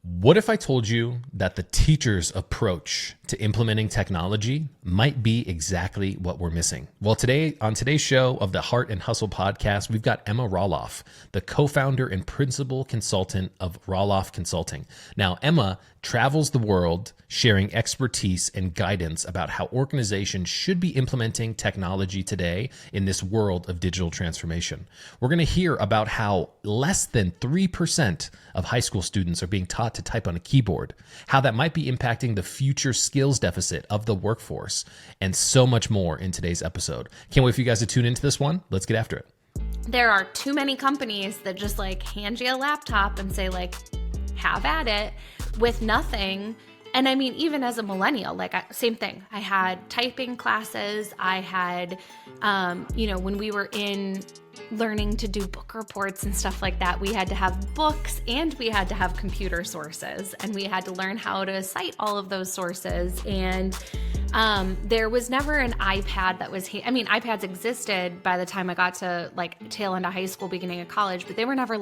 What if I told you that the teacher's approach to implementing technology might be exactly what we're missing? Well, today on today's show of the Hart Hustle podcast, we've got Ema Roloff, the co-founder and principal consultant of Roloff Consulting. Now, Ema travels the world sharing expertise and guidance about how organizations should be implementing technology today in this world of digital transformation. We're going to hear about how less than 3% of high school students are being taught to type on a keyboard, how that might be impacting the future skills deficit of the workforce, and so much more in today's episode. Can't wait for you guys to tune into this one. Let's get after it. There are too many companies that just hand you a laptop and say have at it with nothing. And I mean, even as a millennial, same thing. I had typing classes. I had, when we were in learning to do book reports and stuff like that, we had to have books and we had to have computer sources, and we had to learn how to cite all of those sources. And there was never an iPad that was, iPads existed by the time I got to tail end of high school, beginning of college, but they were never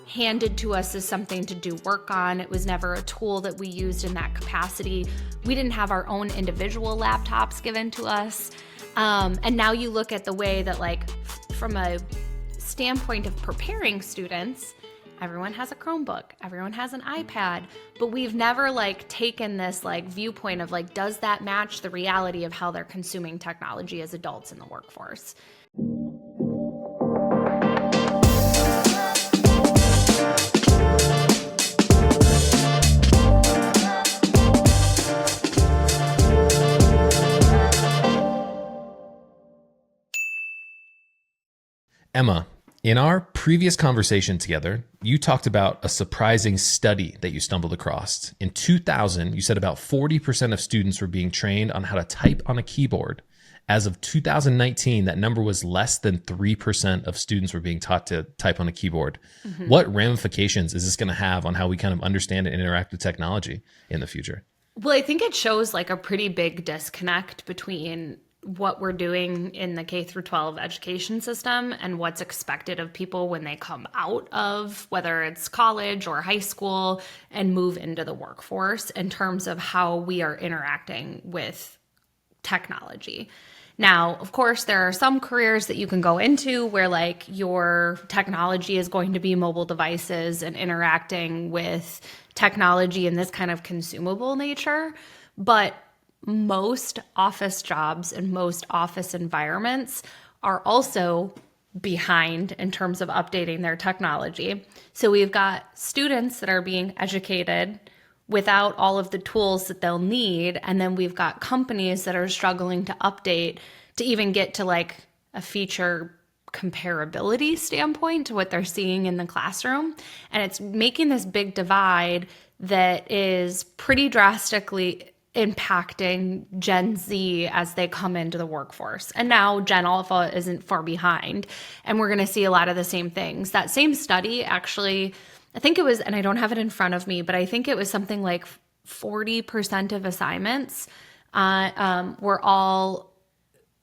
handed to us as something to do work on. It was never a tool that we used in that capacity. We didn't have our own individual laptops given to us. And now you look at the way that from a standpoint of preparing students, everyone has a Chromebook, everyone has an iPad, but we've never taken this viewpoint of does that match the reality of how they're consuming technology as adults in the workforce? Ema, in our previous conversation together, you talked about a surprising study that you stumbled across. In 2000, you said about 40% of students were being trained on how to type on a keyboard. As of 2019, that number was less than 3% of students were being taught to type on a keyboard. Mm-hmm. What ramifications is this going to have on how we kind of understand and interact with technology in the future? Well, I think it shows a pretty big disconnect between what we're doing in the K through 12 education system and what's expected of people when they come out of whether it's college or high school and move into the workforce in terms of how we are interacting with technology. Now, of course, there are some careers that you can go into where your technology is going to be mobile devices and interacting with technology in this kind of consumable nature, but most office jobs and most office environments are also behind in terms of updating their technology. So we've got students that are being educated without all of the tools that they'll need. And then we've got companies that are struggling to update to even get to a feature comparability standpoint to what they're seeing in the classroom. And it's making this big divide that is pretty drastically impacting Gen Z as they come into the workforce. And now Gen Alpha isn't far behind. And we're going to see a lot of the same things. That same study actually, I think it was, and I don't have it in front of me, but I think it was something 40% of assignments were all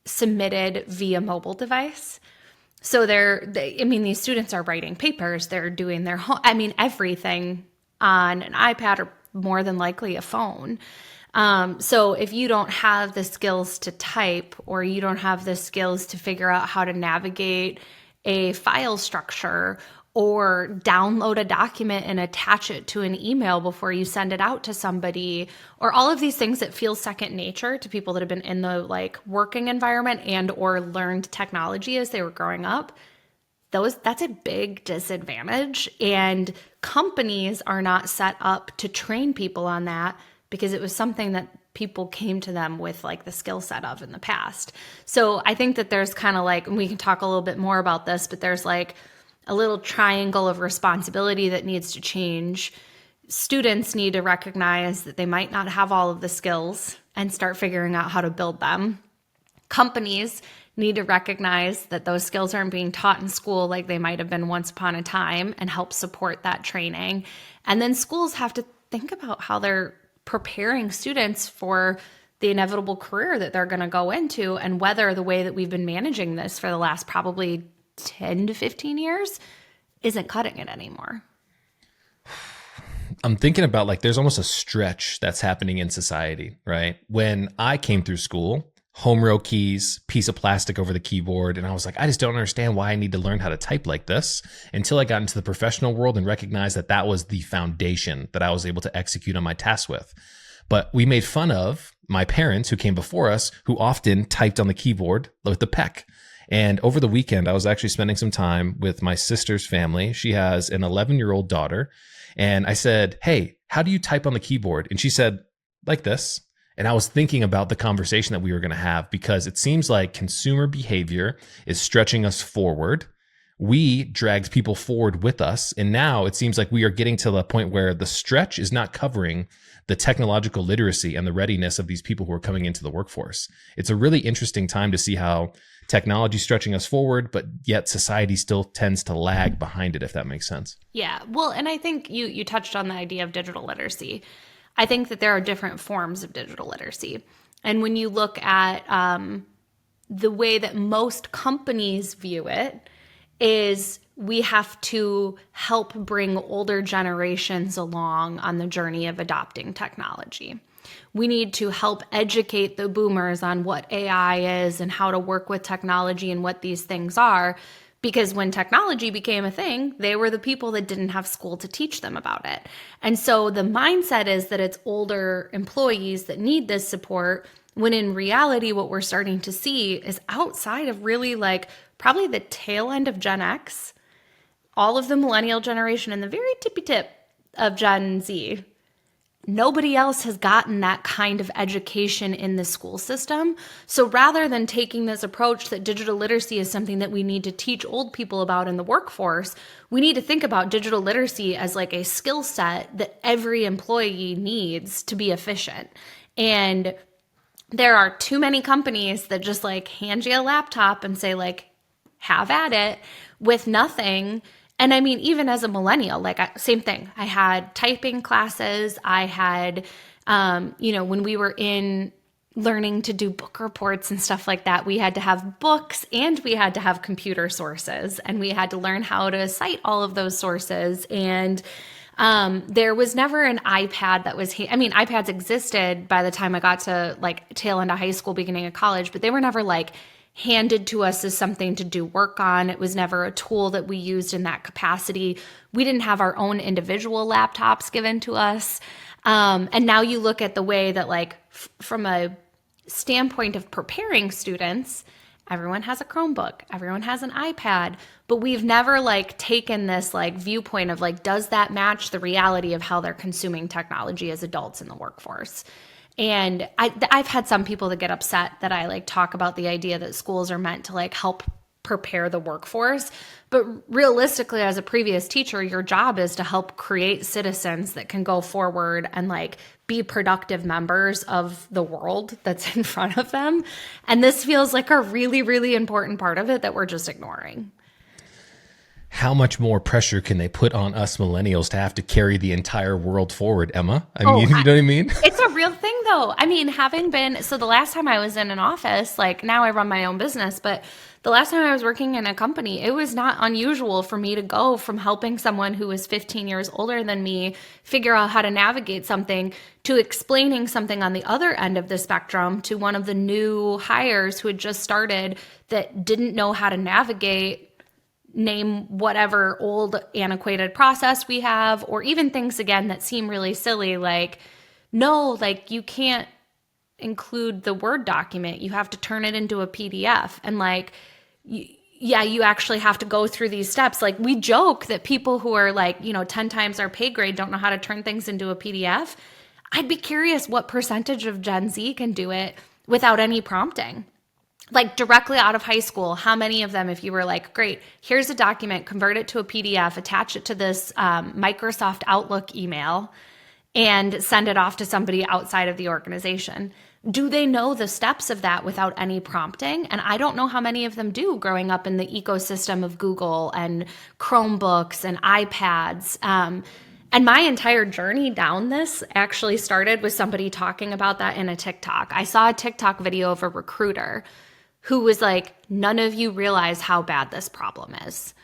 submitted via mobile device. So these students are writing papers, they're doing their everything on an iPad or more than likely a phone. So if you don't have the skills to type, or you don't have the skills to figure out how to navigate a file structure or download a document and attach it to an email before you send it out to somebody, or all of these things that feel second nature to people that have been in the working environment and or learned technology as they were growing up, that's a big disadvantage. And companies are not set up to train people on that, because it was something that people came to them with the skill set of in the past. So I think that there's kind of and we can talk a little bit more about this, but there's a little triangle of responsibility that needs to change. Students need to recognize that they might not have all of the skills and start figuring out how to build them. Companies need to recognize that those skills aren't being taught in school like they might have been once upon a time and help support that training. And then schools have to think about how they're preparing students for the inevitable career that they're going to go into, and whether the way that we've been managing this for the last probably 10 to 15 years isn't cutting it anymore. I'm thinking about like there's almost a stretch that's happening in society, right? When I came through school, home row keys, piece of plastic over the keyboard, and I was like, I just don't understand why I need to learn how to type like this, until I got into the professional world and recognized that that was the foundation that I was able to execute on my tasks with. But we made fun of my parents who came before us, who often typed on the keyboard with the peck. And over the weekend, I was actually spending some time with my sister's family. She has an 11-year-old daughter. And I said, hey, how do you type on the keyboard? And she said, like this. And I was thinking about the conversation that we were going to have, because it seems like consumer behavior is stretching us forward. We dragged people forward with us. And now it seems like we are getting to the point where the stretch is not covering the technological literacy and the readiness of these people who are coming into the workforce. It's a really interesting time to see how technology is stretching us forward, but yet society still tends to lag behind it, if that makes sense. Yeah. Well, and I think you touched on the idea of digital literacy. I think that there are different forms of digital literacy. And when you look at the way that most companies view it, is we have to help bring older generations along on the journey of adopting technology. We need to help educate the boomers on what AI is and how to work with technology and what these things are. Because when technology became a thing, they were the people that didn't have school to teach them about it. And so the mindset is that it's older employees that need this support, when in reality, what we're starting to see is outside of really like probably the tail end of Gen X, all of the millennial generation, and the very tippy tip of Gen Z. Nobody else has gotten that kind of education in the school system. So rather than taking this approach that digital literacy is something that we need to teach old people about in the workforce, we need to think about digital literacy as like a skill set that every employee needs to be efficient. And there are too many companies that just like hand you a laptop and say like, have at it with nothing. And I mean, even as a millennial, like same thing. I had typing classes. I had, when we were in learning to do book reports and stuff like that, we had to have books and we had to have computer sources, and we had to learn how to cite all of those sources. And there was never an iPad that was, iPads existed by the time I got to like tail end of high school, beginning of college, but they were never like handed to us as something to do work on. It was never a tool that we used in that capacity. We didn't have our own individual laptops given to us. And now you look at the way that like from a standpoint of preparing students, everyone has a Chromebook, everyone has an iPad, but we've never like taken this like viewpoint of like, does that match the reality of how they're consuming technology as adults in the workforce? And I've had some people that get upset that I like talk about the idea that schools are meant to like help prepare the workforce. But realistically, as a previous teacher, your job is to help create citizens that can go forward and like be productive members of the world that's in front of them. And this feels like a really, really important part of it that we're just ignoring. How much more pressure can they put on us millennials to have to carry the entire world forward, Emma? You know what I mean? It's a real thing though. I mean, so the last time I was in an office, like now I run my own business, but the last time I was working in a company, it was not unusual for me to go from helping someone who was 15 years older than me figure out how to navigate something to explaining something on the other end of the spectrum to one of the new hires who had just started that didn't know how to navigate, name whatever old antiquated process we have, or even things again that seem really silly, like, no, like you can't include the Word document. You have to turn it into a PDF. And like, you actually have to go through these steps. Like we joke that people who are like, 10 times our pay grade don't know how to turn things into a PDF. I'd be curious what percentage of Gen Z can do it without any prompting. Like directly out of high school, how many of them, if you were like, great, here's a document, convert it to a PDF, attach it to this Microsoft Outlook email, and send it off to somebody outside of the organization. Do they know the steps of that without any prompting? And I don't know how many of them do growing up in the ecosystem of Google and Chromebooks and iPads. And my entire journey down this actually started with somebody talking about that in a TikTok. I saw a TikTok video of a recruiter who was like, none of you realize how bad this problem is.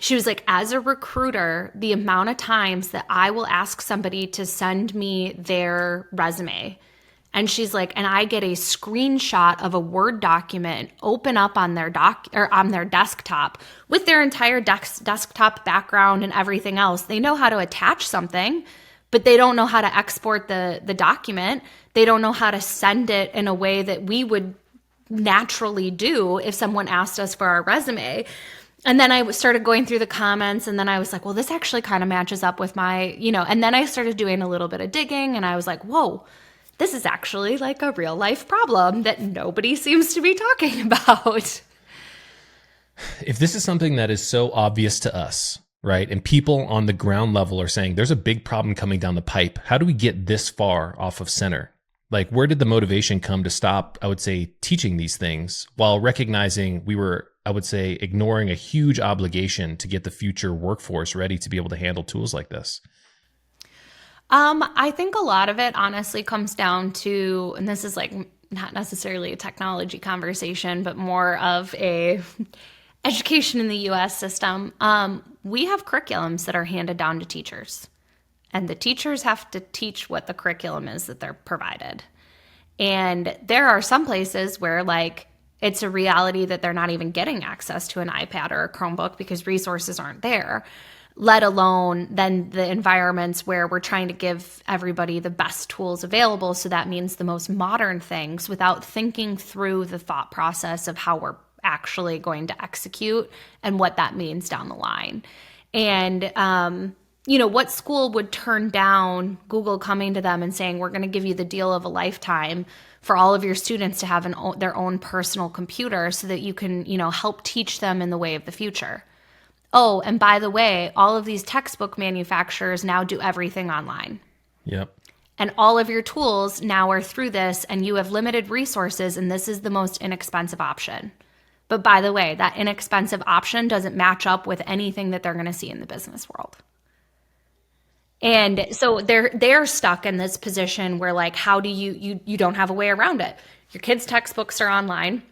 She was like, as a recruiter, the amount of times that I will ask somebody to send me their resume, and she's like, and I get a screenshot of a Word document open up on their on their desktop with their entire desktop background and everything else. They know how to attach something, but they don't know how to export the document. They don't know how to send it in a way that we would naturally do if someone asked us for our resume. And then I started going through the comments, and then I was like, well, this actually kind of matches up with my, and then I started doing a little bit of digging, and I was like, whoa, this is actually like a real life problem that nobody seems to be talking about. If this is something that is so obvious to us, right, and people on the ground level are saying there's a big problem coming down the pipe, how do we get this far off of center? Like, where did the motivation come to stop, I would say, teaching these things while recognizing we were, I would say, ignoring a huge obligation to get the future workforce ready to be able to handle tools like this? I think a lot of it honestly comes down to, and this is like not necessarily a technology conversation, but more of a education in the US system. We have curriculums that are handed down to teachers, and the teachers have to teach what the curriculum is that they're provided. And there are some places where like it's a reality that they're not even getting access to an iPad or a Chromebook because resources aren't there, let alone then the environments where we're trying to give everybody the best tools available. So that means the most modern things without thinking through the thought process of how we're actually going to execute and what that means down the line. And, what school would turn down Google coming to them and saying, we're going to give you the deal of a lifetime for all of your students to have their own personal computer so that you can, help teach them in the way of the future. Oh, and by the way, all of these textbook manufacturers now do everything online. Yep. And all of your tools now are through this, and you have limited resources, and this is the most inexpensive option. But by the way, that inexpensive option doesn't match up with anything that they're going to see in the business world. And so they're stuck in this position where like, how do you don't have a way around it. Your kids' textbooks are online.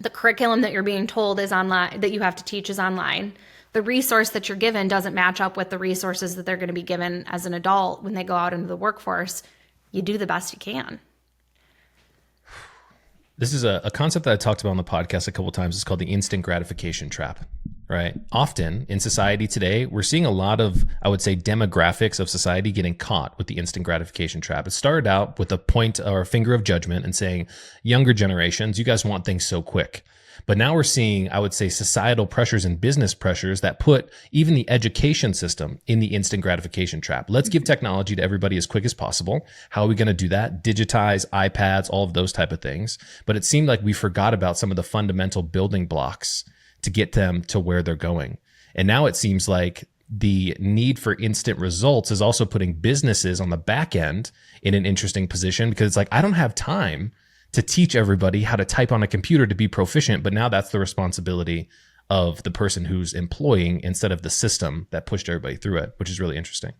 The curriculum that you're being told is online, that you have to teach is online. The resource that you're given doesn't match up with the resources that they're going to be given as an adult when they go out into the workforce. You do the best you can. This is a concept that I talked about on the podcast a couple of times. It's called the instant gratification trap, right? Often in society today, we're seeing a lot of, I would say, demographics of society getting caught with the instant gratification trap. It started out with a point or a finger of judgment and saying, younger generations, you guys want things so quick. But now we're seeing, I would say, societal pressures and business pressures that put even the education system in the instant gratification trap. Let's give technology to everybody as quick as possible. How are we going to do that? Digitize, iPads, all of those type of things. But it seemed like we forgot about some of the fundamental building blocks to get them to where they're going. And now it seems like the need for instant results is also putting businesses on the back end in an interesting position, because it's like, I don't have time to teach everybody how to type on a computer to be proficient, but now that's the responsibility of the person who's employing instead of the system that pushed everybody through it, which is really interesting.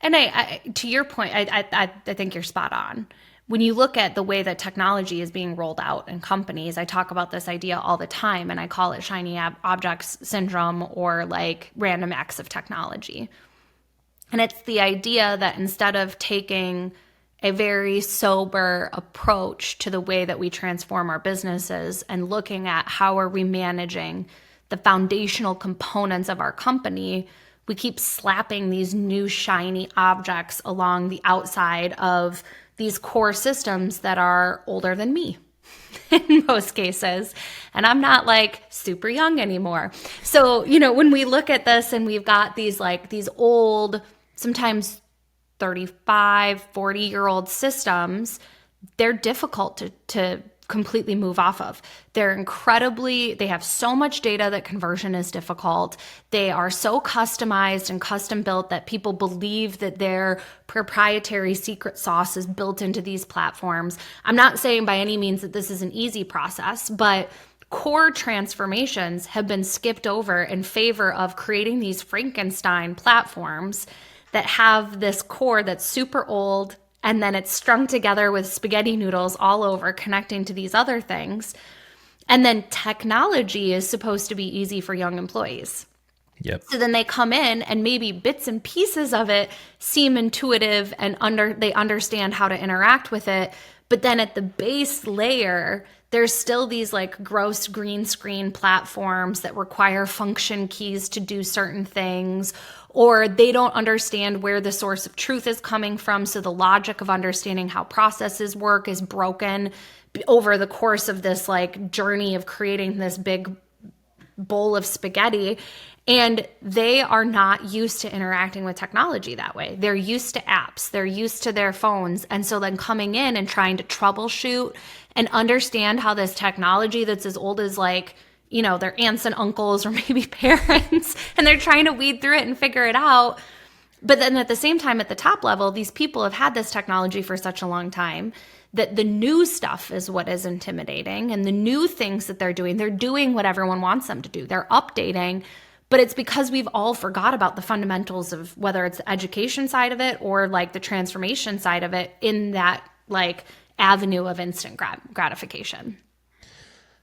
And I to your point, I think you're spot on. When you look at the way that technology is being rolled out in companies, I talk about this idea all the time, and I call it shiny objects syndrome, or like random acts of technology. And it's the idea that instead of taking a very sober approach to the way that we transform our businesses and looking at how are we managing the foundational components of our company, we keep slapping these new shiny objects along the outside of these core systems that are older than me in most cases. And I'm not like super young anymore. So, when we look at this and we've got these old, sometimes 35, 40-year-old systems, they're difficult to completely move off of. They have so much data that conversion is difficult. They are so customized and custom built that people believe that their proprietary secret sauce is built into these platforms. I'm not saying by any means that this is an easy process, but core transformations have been skipped over in favor of creating these Frankenstein platforms that have this core that's super old, and then it's strung together with spaghetti noodles all over connecting to these other things. And then technology is supposed to be easy for young employees. Yep. So then they come in and maybe bits and pieces of it seem intuitive and they understand how to interact with it. But then at the base layer, there's still these like gross green screen platforms that require function keys to do certain things, or they don't understand where the source of truth is coming from. So the logic of understanding how processes work is broken over the course of this like journey of creating this big bowl of spaghetti. And they are not used to interacting with technology that way. They're used to apps. They're used to their phones. And so then coming in and trying to troubleshoot and understand how this technology that's as old as like, you know, their aunts and uncles or maybe parents, and they're trying to weed through it and figure it out. But then at the same time, at the top level, these people have had this technology for such a long time that the new stuff is what is intimidating. And the new things that they're doing what everyone wants them to do. They're updating. But it's because we've all forgot about the fundamentals of whether it's the education side of it or like the transformation side of it in that like avenue of instant gratification.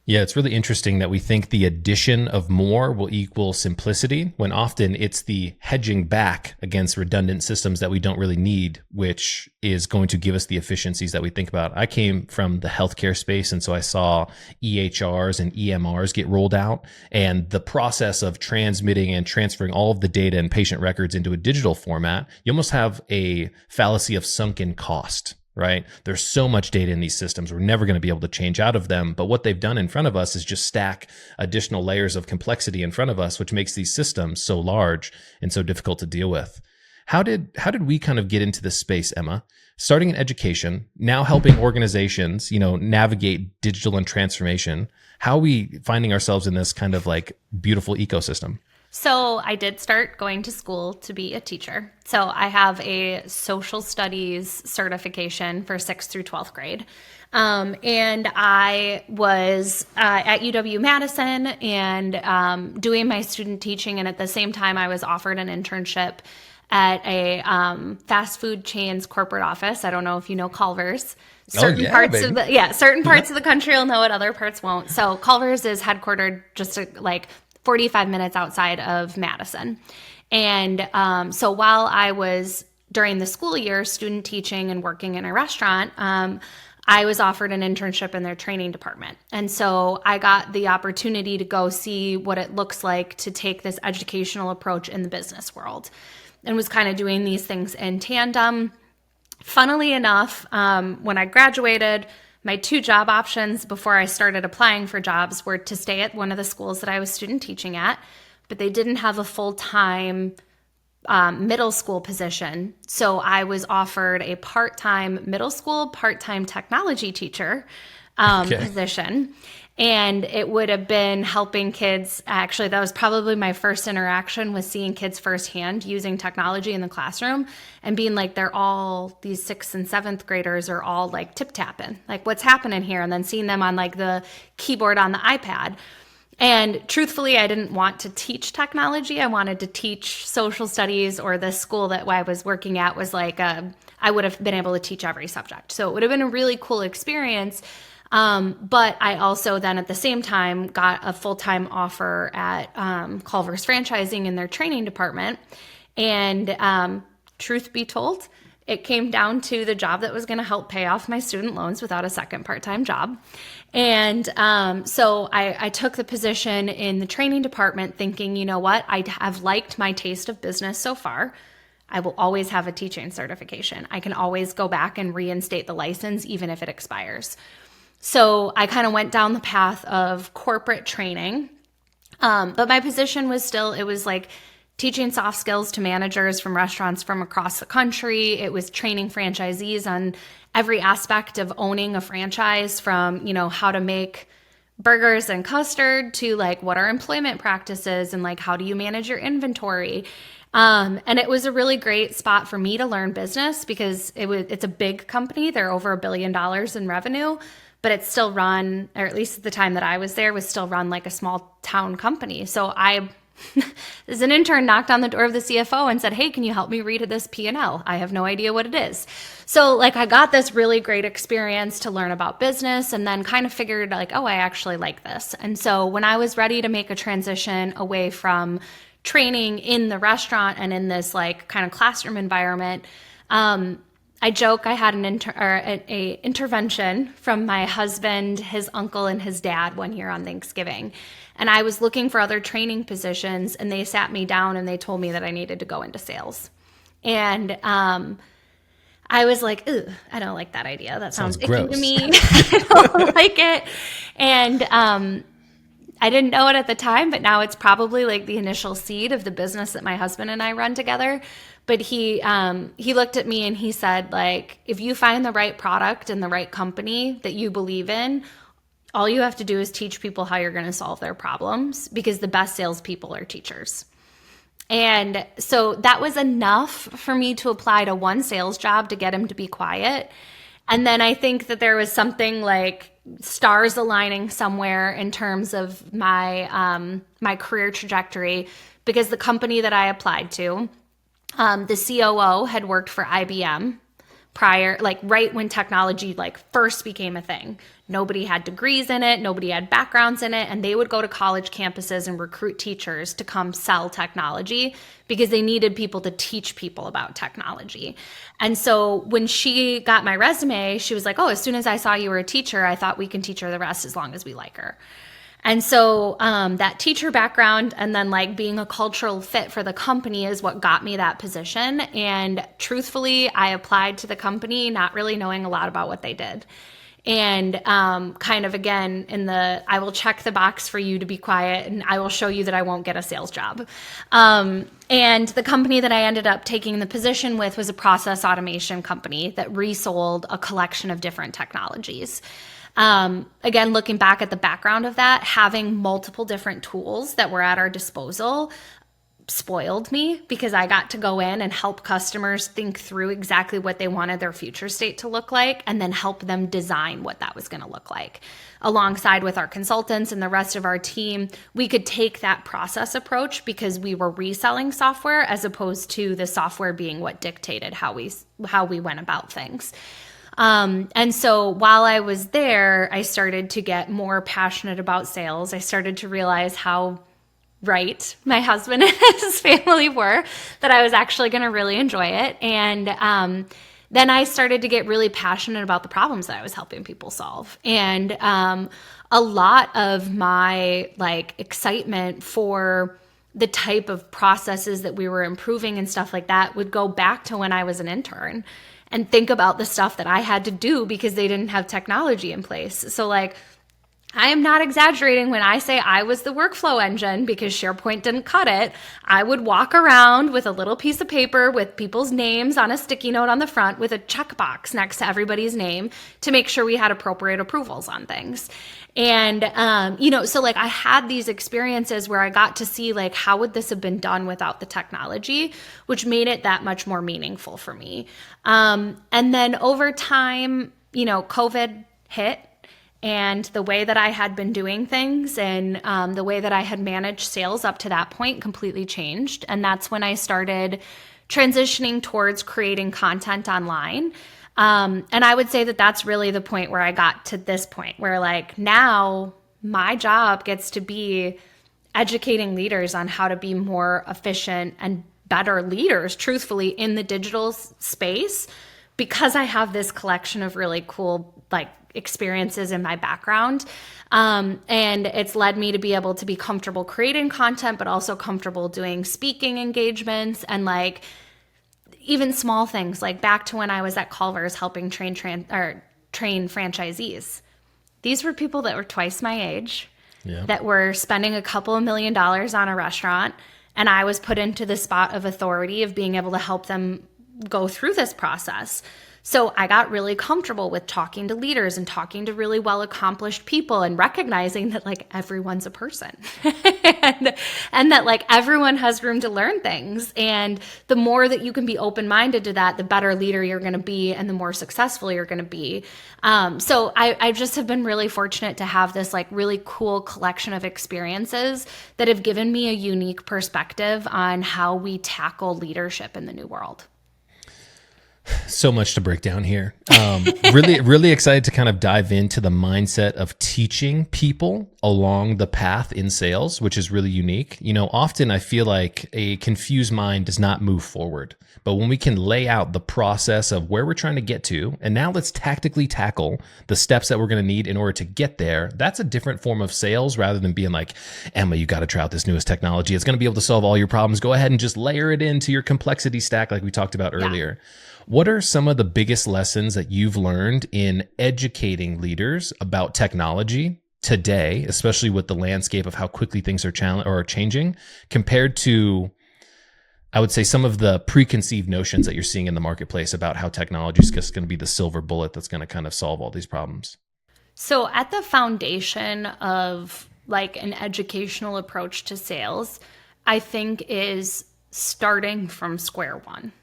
Yeah, it's really interesting that we think the addition of more will equal simplicity, when often it's the hedging back against redundant systems that we don't really need, which is going to give us the efficiencies that we think about. I came from the healthcare space, and so I saw EHRs and EMRs get rolled out, and the process of transmitting and transferring all of the data and patient records into a digital format, you almost have a fallacy of sunken cost. Right? There's so much data in these systems. We're never going to be able to change out of them. But what they've done in front of us is just stack additional layers of complexity in front of us, which makes these systems so large and so difficult to deal with. How did we kind of get into this space, Ema? Starting in education, now helping organizations, you know, navigate digital and transformation. How are we finding ourselves in this kind of like beautiful ecosystem? So I did start going to school to be a teacher. So I have a social studies certification for 6th through 12th grade. And I was at UW-Madison and doing my student teaching. And at the same time, I was offered an internship at a fast food chain's corporate office. I don't know if you know Culver's. Certain parts of the country will know it, other parts won't. So Culver's is headquartered just like 45 minutes outside of Madison. And so while I was during the school year student teaching and working in a restaurant, I was offered an internship in their training department. And so I got the opportunity to go see what it looks like to take this educational approach in the business world, and was kind of doing these things in tandem. Funnily enough, when I graduated, my 2 job options before I started applying for jobs were to stay at one of the schools that I was student teaching at, but they didn't have a full-time middle school position. So I was offered a part-time middle school, part-time technology teacher position. And it would have been helping kids. Actually, that was probably my first interaction with seeing kids firsthand using technology in the classroom and being like, they're all, these 6th and 7th graders are all like tip tapping, like what's happening here? And then seeing them on like the keyboard on the iPad. And truthfully, I didn't want to teach technology. I wanted to teach social studies, or the school that I was working at was like, I would have been able to teach every subject. So it would have been a really cool experience. But I also then at the same time got a full-time offer at Culver's Franchising in their training department. And truth be told, it came down to the job that was going to help pay off my student loans without a second part-time job. And so I took the position in the training department thinking, you know what, I have liked my taste of business so far. I will always have a teaching certification. I can always go back and reinstate the license even if it expires. So I kind of went down the path of corporate training. But my position was still, it was like teaching soft skills to managers from restaurants from across the country. It was training franchisees on every aspect of owning a franchise, from, you know, how to make burgers and custard to like what are employment practices and like how do you manage your inventory. And it was a really great spot for me to learn business because it's a big company. They're over $1 billion in revenue, but it's still run, or at least at the time that I was there, was still run like a small town company. So I, as an intern, knocked on the door of the CFO and said, hey, can you help me read this P&L? I have no idea what it is. So like I got this really great experience to learn about business, and then kind of figured like, oh, I actually like this. And so when I was ready to make a transition away from training in the restaurant and in this like kind of classroom environment, I joke I had an intervention from my husband, his uncle, and his dad one year on Thanksgiving. And I was looking for other training positions, and they sat me down and they told me that I needed to go into sales. And I was like, "Ooh, I don't like that idea. That sounds icky gross to me. I don't like it." And I didn't know it at the time, but now it's probably like the initial seed of the business that my husband and I run together. But he looked at me and he said, like, if you find the right product and the right company that you believe in, all you have to do is teach people how you're going to solve their problems, because the best salespeople are teachers. And so that was enough for me to apply to one sales job to get him to be quiet. And then I think that there was something like stars aligning somewhere in terms of my my career trajectory, because the company that I applied to, the COO had worked for IBM prior, like right when technology like first became a thing. Nobody had degrees in it, nobody had backgrounds in it, and they would go to college campuses and recruit teachers to come sell technology because they needed people to teach people about technology. And so when she got my resume, she was like, "Oh, as soon as I saw you were a teacher, I thought we can teach her the rest as long as we like her." And so that teacher background and then like being a cultural fit for the company is what got me that position. And truthfully, I applied to the company not really knowing a lot about what they did. And kind of again in the, I will check the box for you to be quiet and I will show you that I won't get a sales job. And the company that I ended up taking the position with was a process automation company that resold a collection of different technologies. Again, looking back at the background of that, having multiple different tools that were at our disposal spoiled me, because I got to go in and help customers think through exactly what they wanted their future state to look like, and then help them design what that was going to look like. Alongside with our consultants and the rest of our team, we could take that process approach because we were reselling software as opposed to the software being what dictated how we went about things. And so while I was there, I started to get more passionate about sales. I started to realize how right my husband and his family were, that I was actually going to really enjoy it. And then I started to get really passionate about the problems that I was helping people solve. And a lot of my like excitement for the type of processes that we were improving and stuff like that would go back to when I was an intern, and think about the stuff that I had to do because they didn't have technology in place. So like, I am not exaggerating when I say I was the workflow engine, because SharePoint didn't cut it. I would walk around with a little piece of paper with people's names on a sticky note on the front with a checkbox next to everybody's name to make sure we had appropriate approvals on things. And, so like I had these experiences where I got to see like, how would this have been done without the technology, which made it that much more meaningful for me. And then over time, COVID hit. And the way that I had been doing things and the way that I had managed sales up to that point completely changed. And that's when I started transitioning towards creating content online. And I would say that that's really the point where I got to this point where like now my job gets to be educating leaders on how to be more efficient and better leaders, truthfully, in the digital space, because I have this collection of really cool like experiences in my background. And it's led me to be able to be comfortable creating content, but also comfortable doing speaking engagements and like even small things, like back to when I was at Culver's helping train franchisees. These were people that were twice my age, that were spending a couple of $1 million on a restaurant. And I was put into the spot of authority of being able to help them go through this process. So I got really comfortable with talking to leaders and talking to really well-accomplished people and recognizing that like everyone's a person and that like everyone has room to learn things. And the more that you can be open-minded to that, the better leader you're going to be and the more successful you're going to be. So I just have been really fortunate to have this like really cool collection of experiences that have given me a unique perspective on how we tackle leadership in the new world. So much to break down here. Really excited to kind of dive into the mindset of teaching people along the path in sales, which is really unique. You know, often I feel like a confused mind does not move forward. But when we can lay out the process of where we're trying to get to, and now let's tactically tackle the steps that we're going to need in order to get there, that's a different form of sales rather than being like, Emma, you got to try out this newest technology. It's going to be able to solve all your problems. Go ahead and just layer it into your complexity stack like we talked about earlier. What are some of the biggest lessons that you've learned in educating leaders about technology today, especially with the landscape of how quickly things are changing, compared to, I would say, some of the preconceived notions that you're seeing in the marketplace about how technology is just going to be the silver bullet that's going to kind of solve all these problems? So at the foundation of like an educational approach to sales, I think is starting from square one.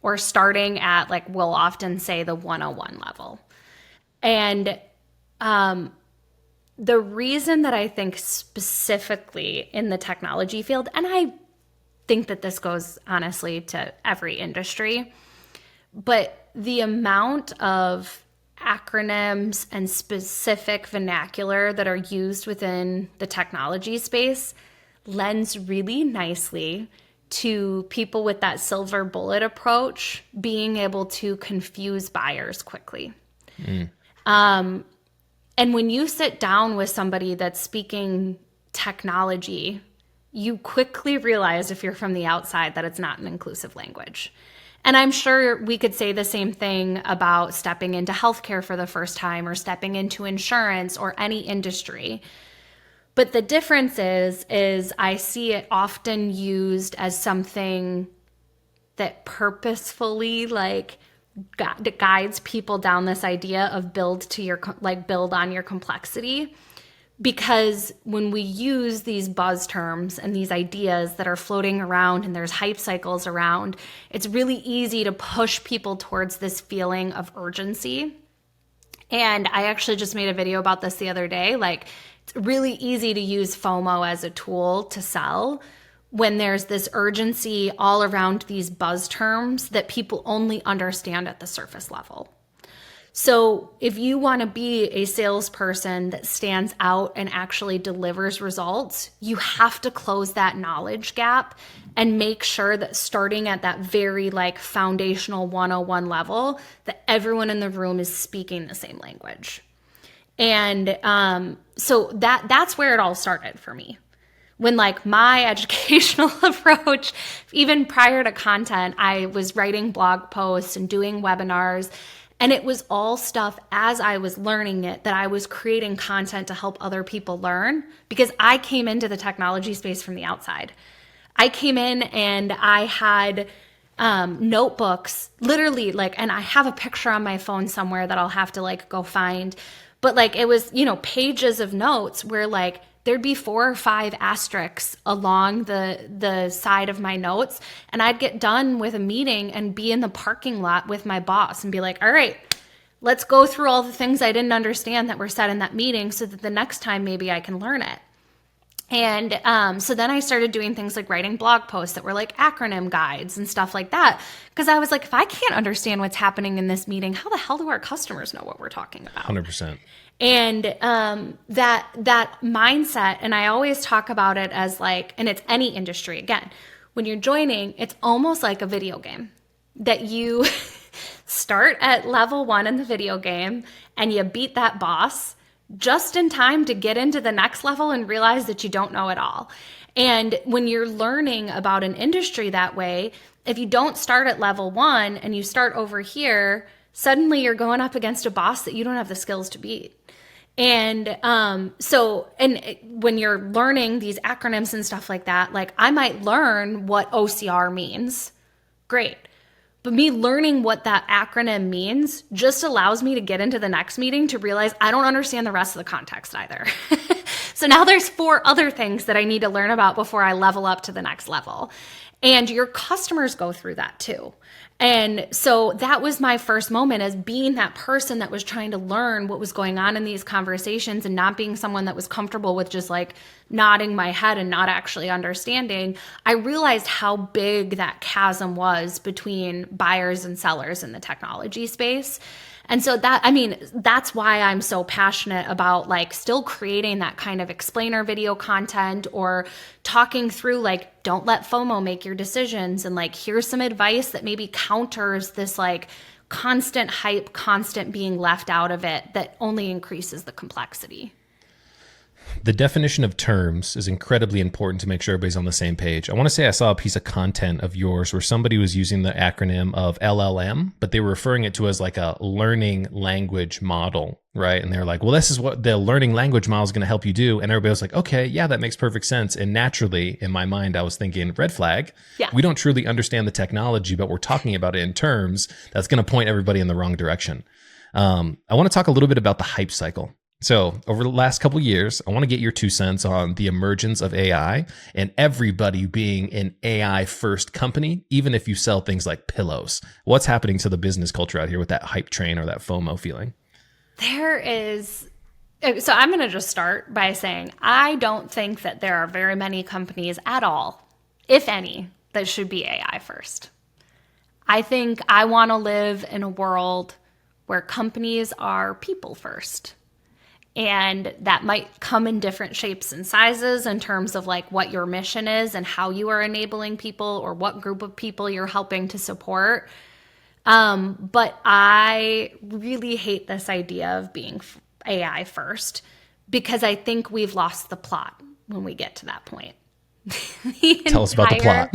Or starting at, like, we'll often say the 101 level. And the reason that I think specifically in the technology field, and I think that this goes honestly to every industry, but the amount of acronyms and specific vernacular that are used within the technology space lends really nicely to people with that silver bullet approach being able to confuse buyers quickly. And when you sit down with somebody that's speaking technology, you quickly realize if you're from the outside that it's not an inclusive language. And I'm sure we could say the same thing about stepping into healthcare for the first time or stepping into insurance or any industry. But the difference is I see it often used as something that purposefully like guides people down this idea of build on your complexity. Because when we use these buzz terms and these ideas that are floating around and there's hype cycles around, it's really easy to push people towards this feeling of urgency. And I actually just made a video about this the other day. Like, it's really easy to use FOMO as a tool to sell when there's this urgency all around these buzz terms that people only understand at the surface level. So if you want to be a salesperson that stands out and actually delivers results, you have to close that knowledge gap and make sure that starting at that very like foundational 101 level, that everyone in the room is speaking the same language. And so that's where it all started for me. When like my educational approach, even prior to content, I was writing blog posts and doing webinars. And it was all stuff as I was learning it that I was creating content to help other people learn, because I came into the technology space from the outside. I came in and I had notebooks, literally like, and I have a picture on my phone somewhere that I'll have to like go find. But like it was, pages of notes where like there'd be 4 or 5 asterisks along the side of my notes. And I'd get done with a meeting and be in the parking lot with my boss and be like, all right, let's go through all the things I didn't understand that were said in that meeting so that the next time maybe I can learn it. And so then I started doing things like writing blog posts that were like acronym guides and stuff like that. Because I was like, if I can't understand what's happening in this meeting, how the hell do our customers know what we're talking about? 100%. And that mindset, and I always talk about it as like, and it's any industry, again, when you're joining, it's almost like a video game that you start at level 1 in the video game and you beat that boss just in time to get into the next level and realize that you don't know it all. And when you're learning about an industry that way, if you don't start at level 1 and you start over here, suddenly you're going up against a boss that you don't have the skills to beat. And when you're learning these acronyms and stuff like that, like I might learn what OCR means. Great. But me learning what that acronym means just allows me to get into the next meeting to realize I don't understand the rest of the context either. So now there's 4 other things that I need to learn about before I level up to the next level. And your customers go through that too. And so that was my first moment as being that person that was trying to learn what was going on in these conversations and not being someone that was comfortable with just like nodding my head and not actually understanding, I realized how big that chasm was between buyers and sellers in the technology space. And so that's why I'm so passionate about like still creating that kind of explainer video content or talking through like, don't let FOMO make your decisions. And like, here's some advice that maybe counters this like constant hype, constant being left out of it that only increases the complexity. The definition of terms is incredibly important to make sure everybody's on the same page. I want to say I saw a piece of content of yours where somebody was using the acronym of LLM, but they were referring it to as like a learning language model, right? And they're like, well, this is what the learning language model is going to help you do. And everybody was like, okay, yeah, that makes perfect sense. And naturally, in my mind, I was thinking, red flag. Yeah. We don't truly understand the technology, but we're talking about it in terms that's going to point everybody in the wrong direction. I want to talk a little bit about the hype cycle. So over the last couple of years, I want to get your 2 cents on the emergence of AI and everybody being an AI first company, even if you sell things like pillows. What's happening to the business culture out here with that hype train or that FOMO feeling? So I'm going to just start by saying, I don't think that there are very many companies at all, if any, that should be AI first. I think I want to live in a world where companies are people first. And that might come in different shapes and sizes in terms of like what your mission is and how you are enabling people or what group of people you're helping to support. But I really hate this idea of being AI first because I think we've lost the plot when we get to that point. Tell us about the plot.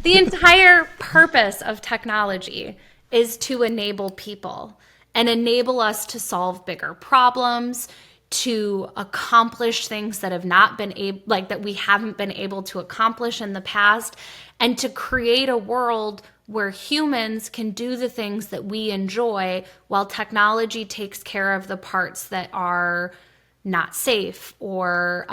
The entire purpose of technology is to enable people and enable us to solve bigger problems, to accomplish things that have not been able, like that we haven't been able to accomplish in the past, and to create a world where humans can do the things that we enjoy while technology takes care of the parts that are not safe or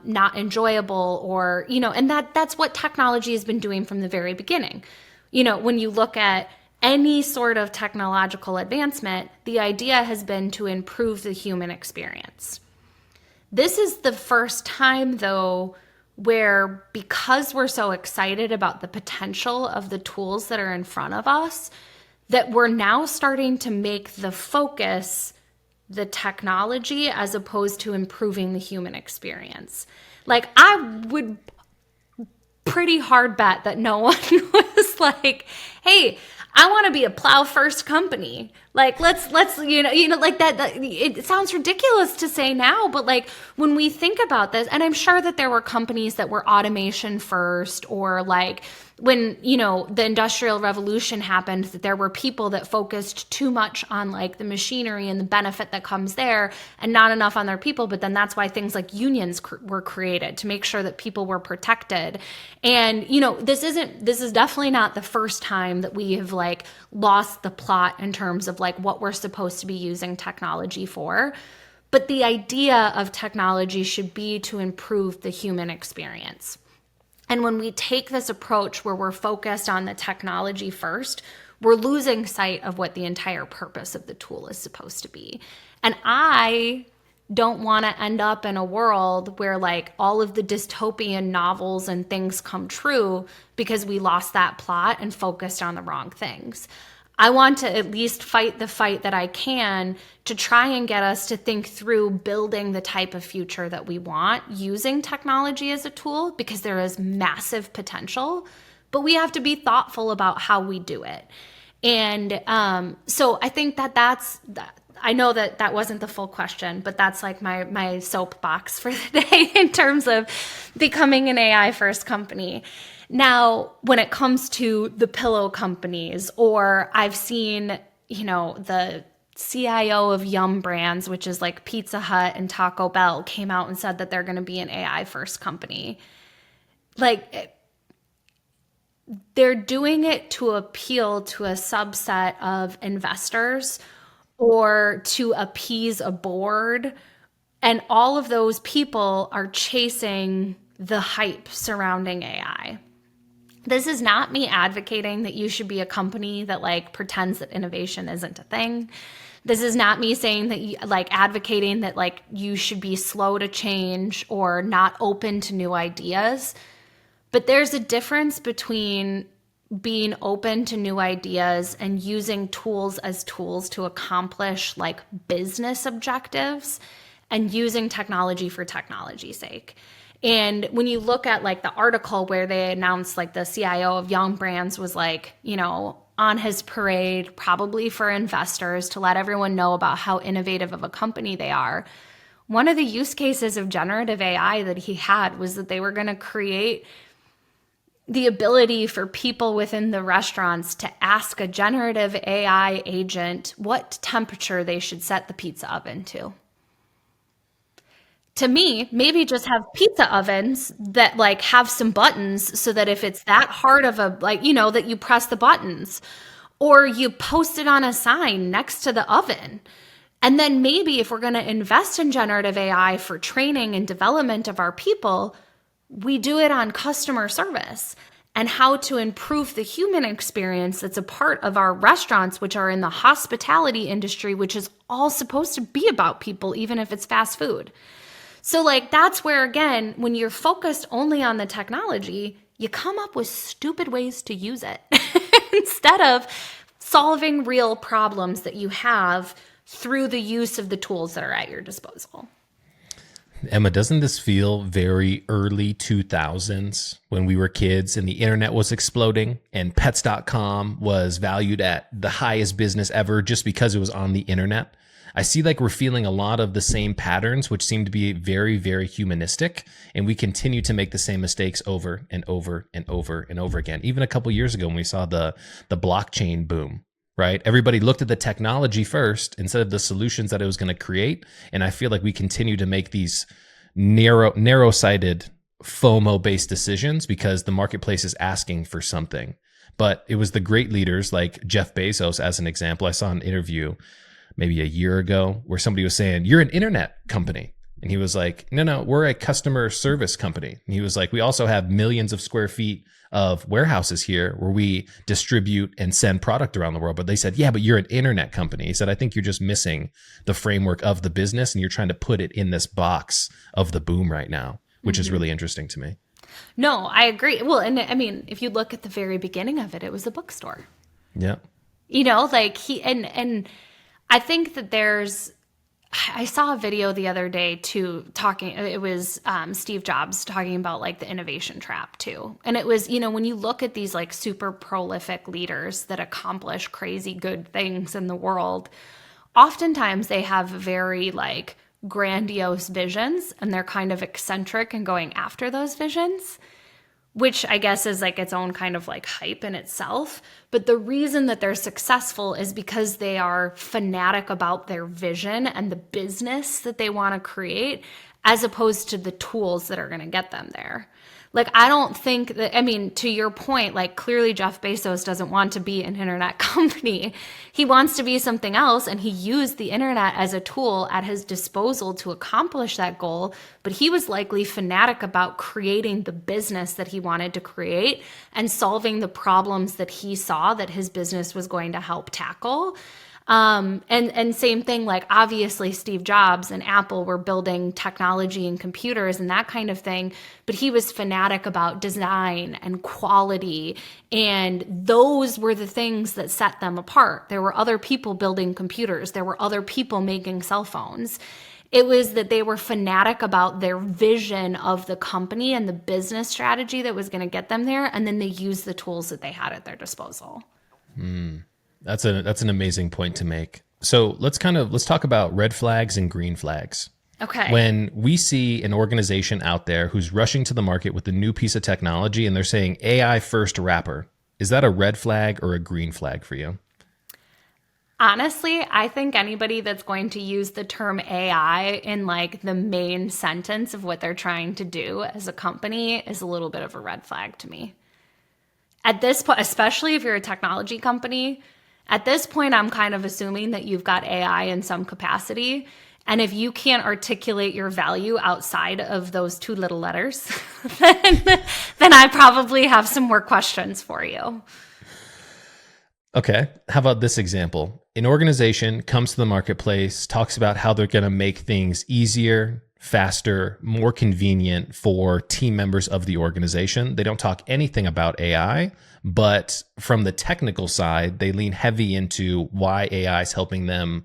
not enjoyable, or, and that's what technology has been doing from the very beginning. When you look at any sort of technological advancement, the idea has been to improve the human experience. This is the first time, though, where because we're so excited about the potential of the tools that are in front of us, that we're now starting to make the focus the technology as opposed to improving the human experience. Like, I would pretty hard bet that no one was like, hey, I want to be a plow first company. Like, let's, like that, it sounds ridiculous to say now, but like when we think about this, and I'm sure that there were companies that were automation first, or like when, the Industrial Revolution happened, that there were people that focused too much on like the machinery and the benefit that comes there and not enough on their people. But then that's why things like unions were created to make sure that people were protected. And, this is definitely not the first time that we have like lost the plot in terms of like what we're supposed to be using technology for. But the idea of technology should be to improve the human experience. And when we take this approach where we're focused on the technology first, we're losing sight of what the entire purpose of the tool is supposed to be. And I don't want to end up in a world where like all of the dystopian novels and things come true because we lost that plot and focused on the wrong things. I want to at least fight the fight that I can to try and get us to think through building the type of future that we want using technology as a tool, because there is massive potential, but we have to be thoughtful about how we do it. And so I think that's I know that wasn't the full question, but that's like my soapbox for the day in terms of becoming an AI first company. Now, when it comes to the pillow companies, or I've seen, the CIO of Yum Brands, which is like Pizza Hut and Taco Bell, came out and said that they're going to be an AI first company. Like, they're doing it to appeal to a subset of investors or to appease a board. And all of those people are chasing the hype surrounding AI. This is not me advocating that you should be a company that like pretends that innovation isn't a thing. This is not me saying that you, like advocating that like you should be slow to change or not open to new ideas. But there's a difference between being open to new ideas and using tools as tools to accomplish like business objectives and using technology for technology's sake. And when you look at like the article where they announced like the CIO of Young Brands was like, you know, on his parade, probably for investors to let everyone know about how innovative of a company they are. One of the use cases of generative AI that he had was that they were going to create the ability for people within the restaurants to ask a generative AI agent what temperature they should set the pizza oven to. To me, maybe just have pizza ovens that like have some buttons so that if it's that hard of a, like, you know, that you press the buttons or you post it on a sign next to the oven. And then maybe if we're going to invest in generative AI for training and development of our people, we do it on customer service and how to improve the human experience that's a part of our restaurants, which are in the hospitality industry, which is all supposed to be about people, even if it's fast food. So like that's where, again, when you're focused only on the technology, you come up with stupid ways to use it instead of solving real problems that you have through the use of the tools that are at your disposal. Emma, doesn't this feel very early 2000s when we were kids and the internet was exploding and pets.com was valued at the highest business ever just because it was on the internet? I see like we're feeling a lot of the same patterns, which seem to be very, very humanistic. And we continue to make the same mistakes over and over and over and over again. Even a couple years ago when we saw the blockchain boom, right? Everybody looked at the technology first instead of the solutions that it was going to create. And I feel like we continue to make these narrow-sighted FOMO-based decisions because the marketplace is asking for something. But it was the great leaders like Jeff Bezos, as an example. I saw an interview maybe a year ago where somebody was saying, you're an internet company. And he was like, no, we're a customer service company. And he was like, we also have millions of square feet of warehouses here where we distribute and send product around the world. But they said, yeah, but you're an internet company. He said, I think you're just missing the framework of the business and you're trying to put it in this box of the boom right now, which is really interesting to me. No, I agree. Well, and I mean, if you look at the very beginning of it, it was a bookstore. Yeah. You know, like and I think that I saw a video the other day too, it was Steve Jobs talking about like the innovation trap too. And it was, you know, when you look at these like super prolific leaders that accomplish crazy good things in the world, oftentimes they have very like grandiose visions and they're kind of eccentric and going after those visions, which I guess is like its own kind of like hype in itself. But the reason that they're successful is because they are fanatic about their vision and the business that they want to create, as opposed to the tools that are going to get them there. Like, I don't think that, I mean, to your point, like clearly Jeff Bezos doesn't want to be an internet company. He wants to be something else. And he used the internet as a tool at his disposal to accomplish that goal. But he was likely fanatic about creating the business that he wanted to create and solving the problems that he saw that his business was going to help tackle. And same thing, like obviously Steve Jobs and Apple were building technology and computers and that kind of thing, but he was fanatic about design and quality. And those were the things that set them apart. There were other people building computers. There were other people making cell phones. It was that they were fanatic about their vision of the company and the business strategy that was going to get them there. And then they used the tools that they had at their disposal. That's an amazing point to make. So let's talk about red flags and green flags. Okay. When we see an organization out there who's rushing to the market with a new piece of technology and they're saying AI first wrapper, is that a red flag or a green flag for you? Honestly, I think anybody that's going to use the term AI in like the main sentence of what they're trying to do as a company is a little bit of a red flag to me. At this point, especially if you're a technology company, at this point, I'm kind of assuming that you've got AI in some capacity. And if you can't articulate your value outside of those two little letters, then I probably have some more questions for you. Okay. How about this example? An organization comes to the marketplace, talks about how they're going to make things easier, faster, more convenient for team members of the organization. They don't talk anything about AI, but from the technical side, they lean heavy into why AI is helping them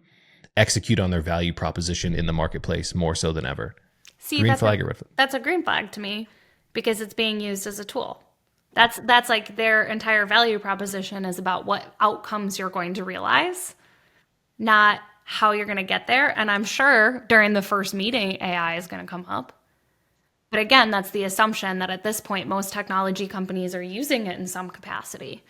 execute on their value proposition in the marketplace more so than ever. See, Green flag or red flag? that's a green flag to me because it's being used as a tool. That's like their entire value proposition is about what outcomes you're going to realize, not how you're going to get there. And I'm sure during the first meeting, AI is going to come up. But again, that's the assumption that at this point, most technology companies are using it in some capacity.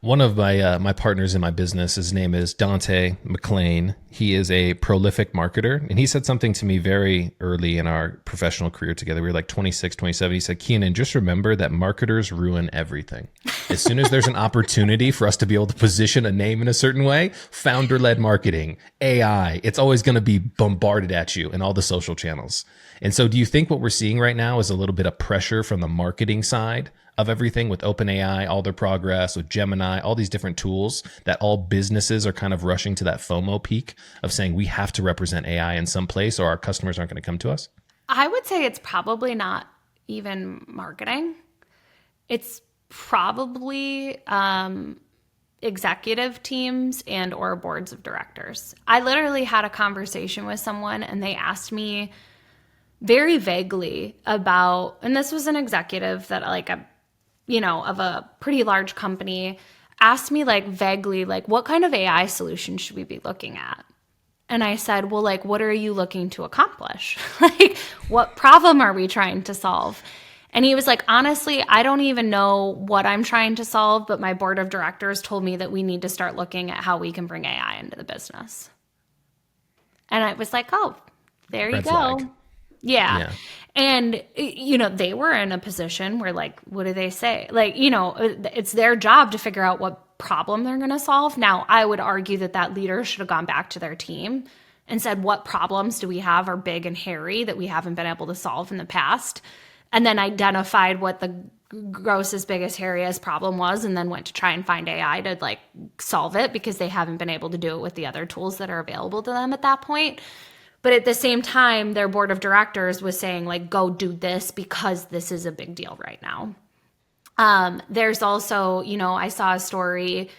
One of my partners in my business, his name is Dante McLean. He is a prolific marketer, and he said something to me very early in our professional career together. We were like 26, 27. He said, Keenan, just remember that marketers ruin everything. As soon as there's an opportunity for us to be able to position a name in a certain way, founder-led marketing, AI, it's always going to be bombarded at you in all the social channels. And so do you think what we're seeing right now is a little bit of pressure from the marketing side of everything with OpenAI, all their progress, with Gemini, all these different tools, that all businesses are kind of rushing to that FOMO peak of saying we have to represent AI in some place or our customers aren't going to come to us? I would say it's probably not even marketing. It's probably executive teams and or boards of directors. I literally had a conversation with someone and they asked me very vaguely about, and this was an executive that of a pretty large company, asked me like vaguely, like, what kind of AI solution should we be looking at? And I said, well, like, what are you looking to accomplish? Like, what problem are we trying to solve? And he was like, honestly, I don't even know what I'm trying to solve, but my board of directors told me that we need to start looking at how we can bring AI into the business. And I was like, oh, there you Red go. flag. Yeah. And, they were in a position where, like, what do they say? Like, it's their job to figure out what problem they're going to solve. Now, I would argue that leader should have gone back to their team and said, what problems do we have are big and hairy that we haven't been able to solve in the past? And then identified what the grossest, biggest, hairiest problem was, and then went to try and find AI to, like, solve it because they haven't been able to do it with the other tools that are available to them at that point. But at the same time, their board of directors was saying, like, go do this because this is a big deal right now. There's also, I saw a story,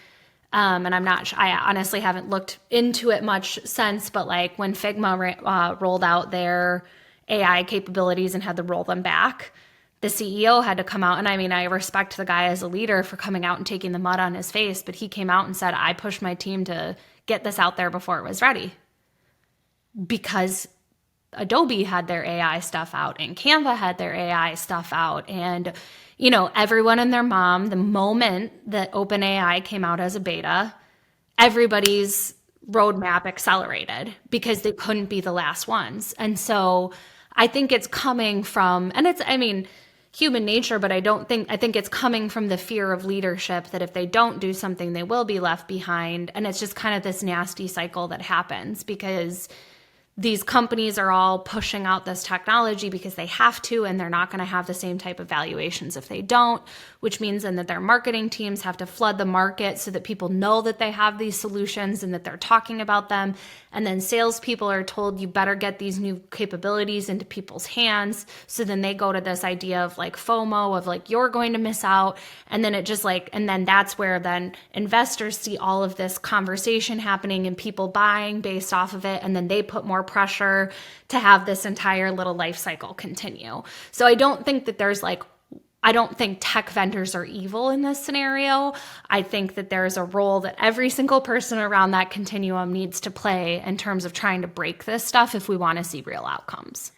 and I honestly haven't looked into it much since, but like when Figma rolled out their AI capabilities and had to roll them back, the CEO had to come out. And I mean, I respect the guy as a leader for coming out and taking the mud on his face, but he came out and said, I pushed my team to get this out there before it was ready. Because Adobe had their AI stuff out and Canva had their AI stuff out. And, everyone and their mom, the moment that OpenAI came out as a beta, everybody's roadmap accelerated because they couldn't be the last ones. And so I think it's coming from, human nature, but I think it's coming from the fear of leadership that if they don't do something, they will be left behind. And it's just kind of this nasty cycle that happens because these companies are all pushing out this technology because they have to, and they're not going to have the same type of valuations if they don't, which means then that their marketing teams have to flood the market so that people know that they have these solutions and that they're talking about them. And then salespeople are told, you better get these new capabilities into people's hands. So then they go to this idea of like FOMO of like, you're going to miss out. And then it just like, and then that's where then investors see all of this conversation happening and people buying based off of it. And then they put more pressure to have this entire little life cycle continue. So I don't think that I don't think tech vendors are evil in this scenario. I think that there's a role that every single person around that continuum needs to play in terms of trying to break this stuff if we want to see real outcomes.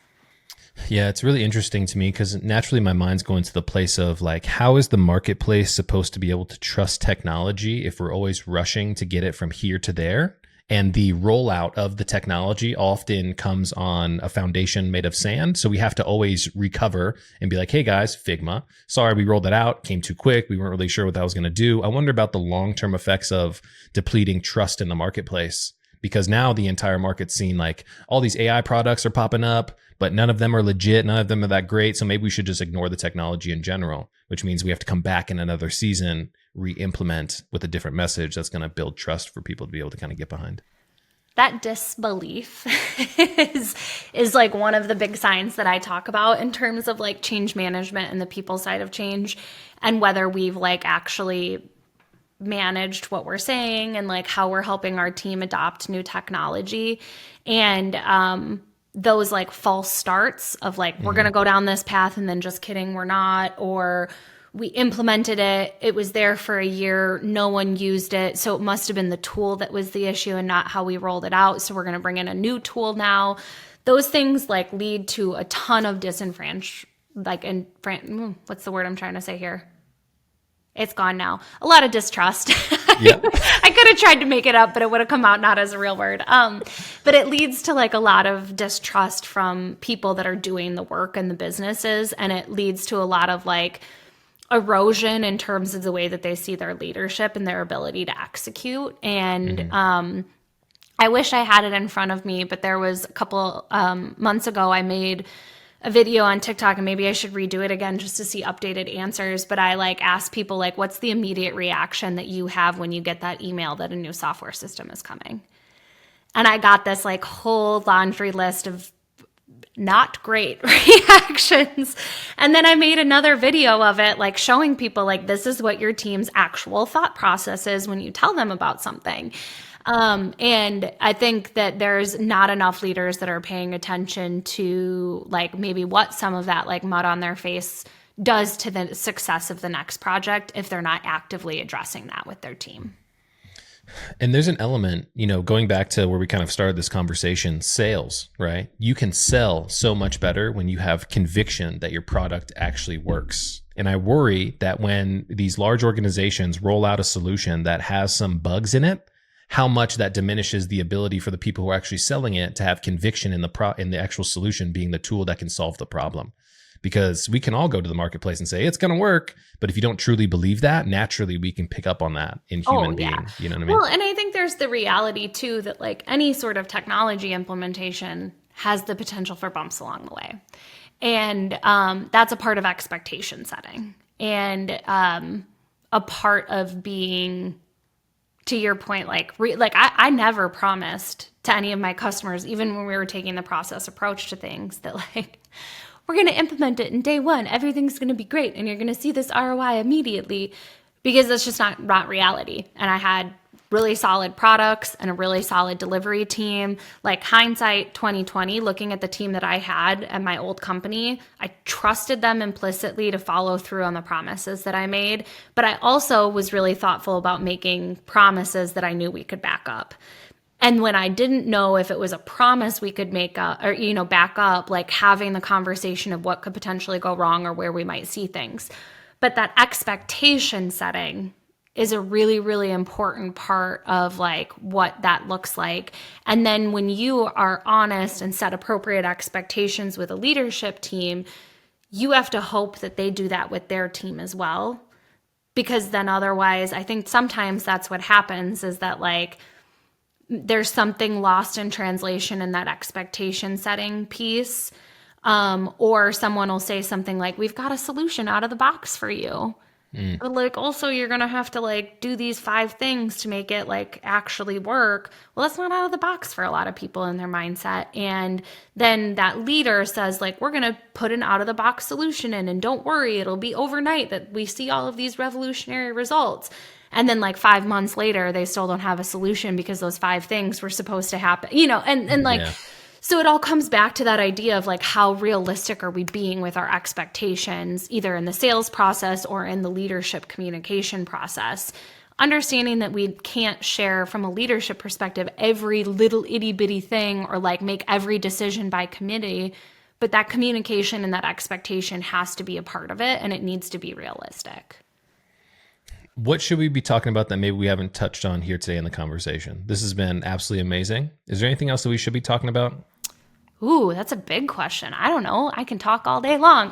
Yeah, it's really interesting to me because naturally my mind's going to the place of like, how is the marketplace supposed to be able to trust technology if we're always rushing to get it from here to there? And the rollout of the technology often comes on a foundation made of sand. So we have to always recover and be like, hey guys, Figma, sorry, we rolled that out, came too quick. We weren't really sure what that was going to do. I wonder about the long-term effects of depleting trust in the marketplace, Because now the entire market's seen like all these AI products are popping up, but none of them are legit. None of them are that great. So maybe we should just ignore the technology in general, which means we have to come back in another season, re-implement with a different message that's going to build trust for people to be able to kind of get behind. That disbelief is like one of the big signs that I talk about in terms of like change management and the people side of change, and whether we've like actually managed what we're saying and like how we're helping our team adopt new technology. And those like false starts of like, we're going to go down this path and then just kidding, we're not, or we implemented it, it was there for a year, no one used it, so it must have been the tool that was the issue and not how we rolled it out, so we're going to bring in a new tool now. Those things like lead to a ton of what's the word I'm trying to say here? It's gone now. A lot of distrust. Yeah. I could have tried to make it up, but it would have come out not as a real word. But it leads to like a lot of distrust from people that are doing the work and the businesses, and it leads to a lot of like erosion in terms of the way that they see their leadership and their ability to execute. And I wish I had it in front of me, but there was a couple months ago, I made a video on TikTok, and maybe I should redo it again just to see updated answers. But I like asked people like, what's the immediate reaction that you have when you get that email that a new software system is coming? And I got this like whole laundry list of not great reactions. And then I made another video of it, like showing people like, this is what your team's actual thought process is when you tell them about something. And I think that there's not enough leaders that are paying attention to like maybe what some of that like mud on their face does to the success of the next project if they're not actively addressing that with their team. And there's an element, going back to where we kind of started this conversation, sales, right? You can sell so much better when you have conviction that your product actually works. And I worry that when these large organizations roll out a solution that has some bugs in it, how much that diminishes the ability for the people who are actually selling it to have conviction in the actual solution being the tool that can solve the problem. Because we can all go to the marketplace and say, it's going to work. But if you don't truly believe that, naturally we can pick up on that in human being. You know what I mean? Well, and I think there's the reality too, that like any sort of technology implementation has the potential for bumps along the way. And that's a part of expectation setting. And a part of being, to your point, I never promised to any of my customers, even when we were taking the process approach to things, that like, we're going to implement it in day one. Everything's going to be great. And you're going to see this ROI immediately, because that's just not reality. And I had really solid products and a really solid delivery team. Like hindsight 2020, looking at the team that I had at my old company, I trusted them implicitly to follow through on the promises that I made. But I also was really thoughtful about making promises that I knew we could back up. And when I didn't know if it was a promise we could make up or, back up, like having the conversation of what could potentially go wrong or where we might see things. But that expectation setting is a really, really important part of like what that looks like. And then when you are honest and set appropriate expectations with a leadership team, you have to hope that they do that with their team as well. Because then otherwise, I think sometimes that's what happens, is that like, there's something lost in translation in that expectation setting piece. Or someone will say something like, we've got a solution out of the box for you. But like, also you're going to have to like do these 5 things to make it like actually work. Well, that's not out of the box for a lot of people in their mindset. And then that leader says like, we're going to put an out of the box solution in, and don't worry, it'll be overnight that we see all of these revolutionary results. And then like 5 months later, they still don't have a solution because those 5 things were supposed to happen, So it all comes back to that idea of like, how realistic are we being with our expectations, either in the sales process or in the leadership communication process. Understanding that we can't share from a leadership perspective every little itty bitty thing or like make every decision by committee, but that communication and that expectation has to be a part of it, and it needs to be realistic. What should we be talking about that maybe we haven't touched on here today in the conversation? This has been absolutely amazing. Is there anything else that we should be talking about? Ooh, that's a big question. I don't know. I can talk all day long.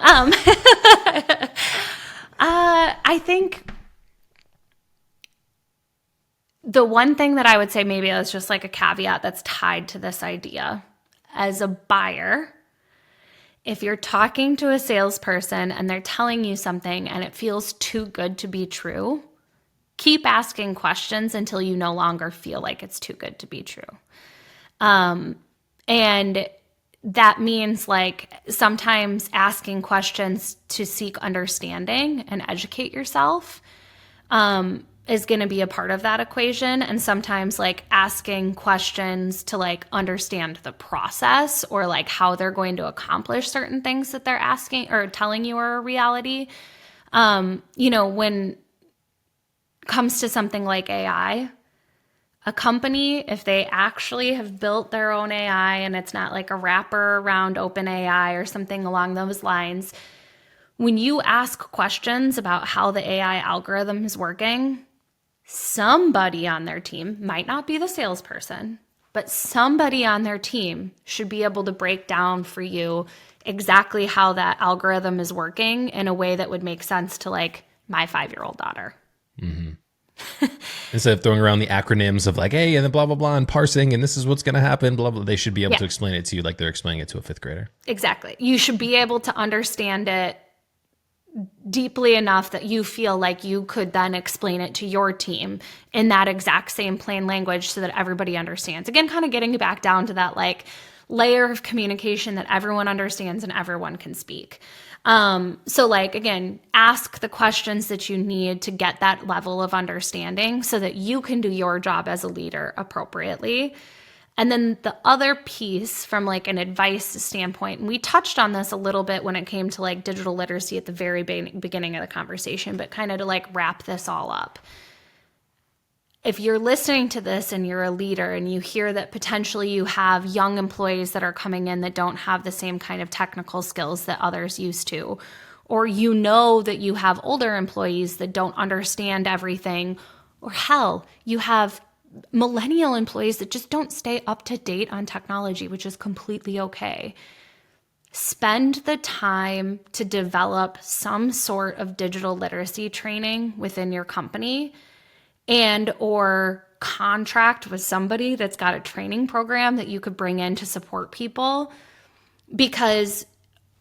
I think The one thing that I would say maybe is just like a caveat that's tied to this idea. As a buyer, if you're talking to a salesperson and they're telling you something and it feels too good to be true, keep asking questions until you no longer feel like it's too good to be true. And that means like sometimes asking questions to seek understanding and educate yourself is going to be a part of that equation. And sometimes like asking questions to like understand the process or like how they're going to accomplish certain things that they're asking or telling you are a reality. When it comes to something like AI, a company, if they actually have built their own AI and it's not like a wrapper around OpenAI or something along those lines, when you ask questions about how the AI algorithm is working, somebody on their team, might not be the salesperson, but somebody on their team should be able to break down for you exactly how that algorithm is working in a way that would make sense to like my 5-year-old daughter. Mm-hmm. Instead of throwing around the acronyms of like, hey, and then blah, blah, blah, and parsing, and this is what's going to happen, blah, blah, they should be able to explain it to you like they're explaining it to a 5th grader. Exactly. You should be able to understand it deeply enough that you feel like you could then explain it to your team in that exact same plain language so that everybody understands. Again, kind of getting back down to that like layer of communication that everyone understands and everyone can speak. So like, again, ask the questions that you need to get that level of understanding so that you can do your job as a leader appropriately. And then the other piece from like an advice standpoint, and we touched on this a little bit when it came to like digital literacy at the very beginning of the conversation, but kind of to like wrap this all up. If you're listening to this and you're a leader and you hear that potentially you have young employees that are coming in that don't have the same kind of technical skills that others used to, or you know that you have older employees that don't understand everything, or hell, you have millennial employees that just don't stay up to date on technology, which is completely okay. Spend the time to develop some sort of digital literacy training within your company and or contract with somebody that's got a training program that you could bring in to support people, because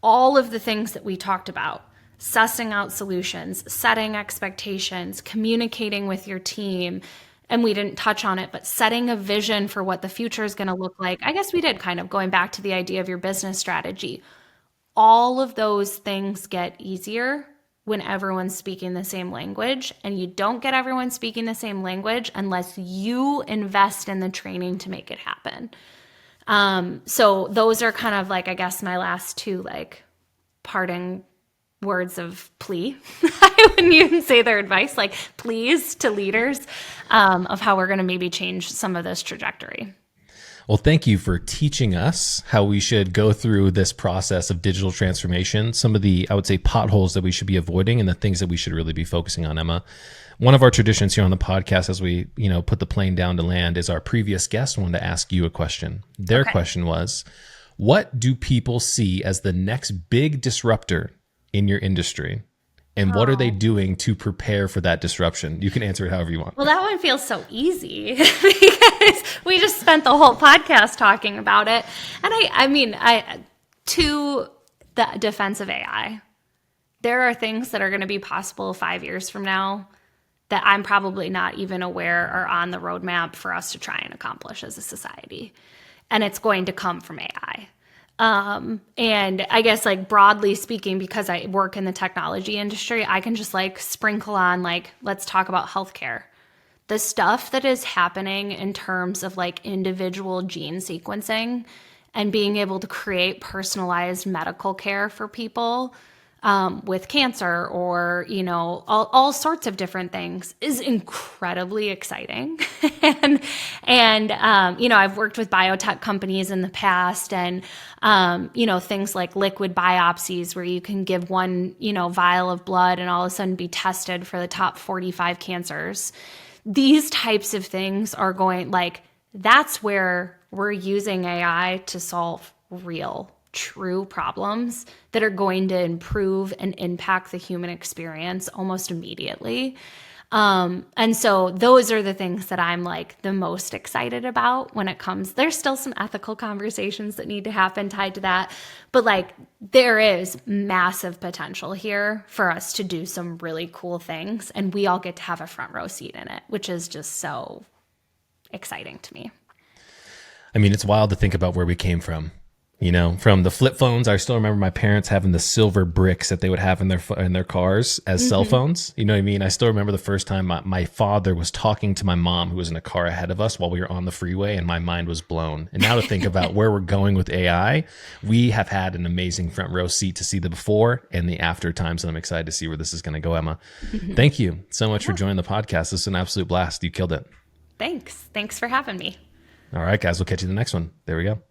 all of the things that we talked about, sussing out solutions, setting expectations, communicating with your team, and we didn't touch on it, but setting a vision for what the future is going to look like. I guess we did, kind of going back to the idea of your business strategy. All of those things get easier when everyone's speaking the same language, and you don't get everyone speaking the same language unless you invest in the training to make it happen. So those are kind of like, I guess, my last 2 like parting words of plea. I wouldn't even say their advice, like pleas to leaders of how we're going to maybe change some of this trajectory. Well, thank you for teaching us how we should go through this process of digital transformation, some of the, I would say, potholes that we should be avoiding and the things that we should really be focusing on, Emma. One of our traditions here on the podcast, as we, put the plane down to land, is our previous guest wanted to ask you a question. Their question was, what do people see as the next big disruptor in your industry? And what are they doing to prepare for that disruption? You can answer it however you want. Well, that one feels so easy because we just spent the whole podcast talking about it. And I mean, to the defense of AI, there are things that are going to be possible 5 years from now that I'm probably not even aware are on the roadmap for us to try and accomplish as a society. And it's going to come from AI. And I guess like broadly speaking, because I work in the technology industry, I can just like sprinkle on like, let's talk about healthcare. The stuff that is happening in terms of like individual gene sequencing and being able to create personalized medical care for people with cancer or, all sorts of different things is incredibly exciting. and I've worked with biotech companies in the past and, things like liquid biopsies where you can give one, vial of blood and all of a sudden be tested for the top 45 cancers. These types of things are going like, that's where we're using AI to solve real true problems that are going to improve and impact the human experience almost immediately. And so those are the things that I'm like the most excited about when it comes. There's still some ethical conversations that need to happen tied to that. But like there is massive potential here for us to do some really cool things. And we all get to have a front row seat in it, which is just so exciting to me. I mean, it's wild to think about where we came from. You know, from the flip phones. I still remember my parents having the silver bricks that they would have in their cars as cell phones. You know what I mean? I still remember the first time my father was talking to my mom, who was in a car ahead of us while we were on the freeway, and my mind was blown. And now to think about where we're going with AI, we have had an amazing front row seat to see the before and the after times, and I'm excited to see where this is going to go, Emma. Thank you so much for joining the podcast. This is an absolute blast. You killed it. Thanks for having me. All right, guys, we'll catch you in the next one. There we go.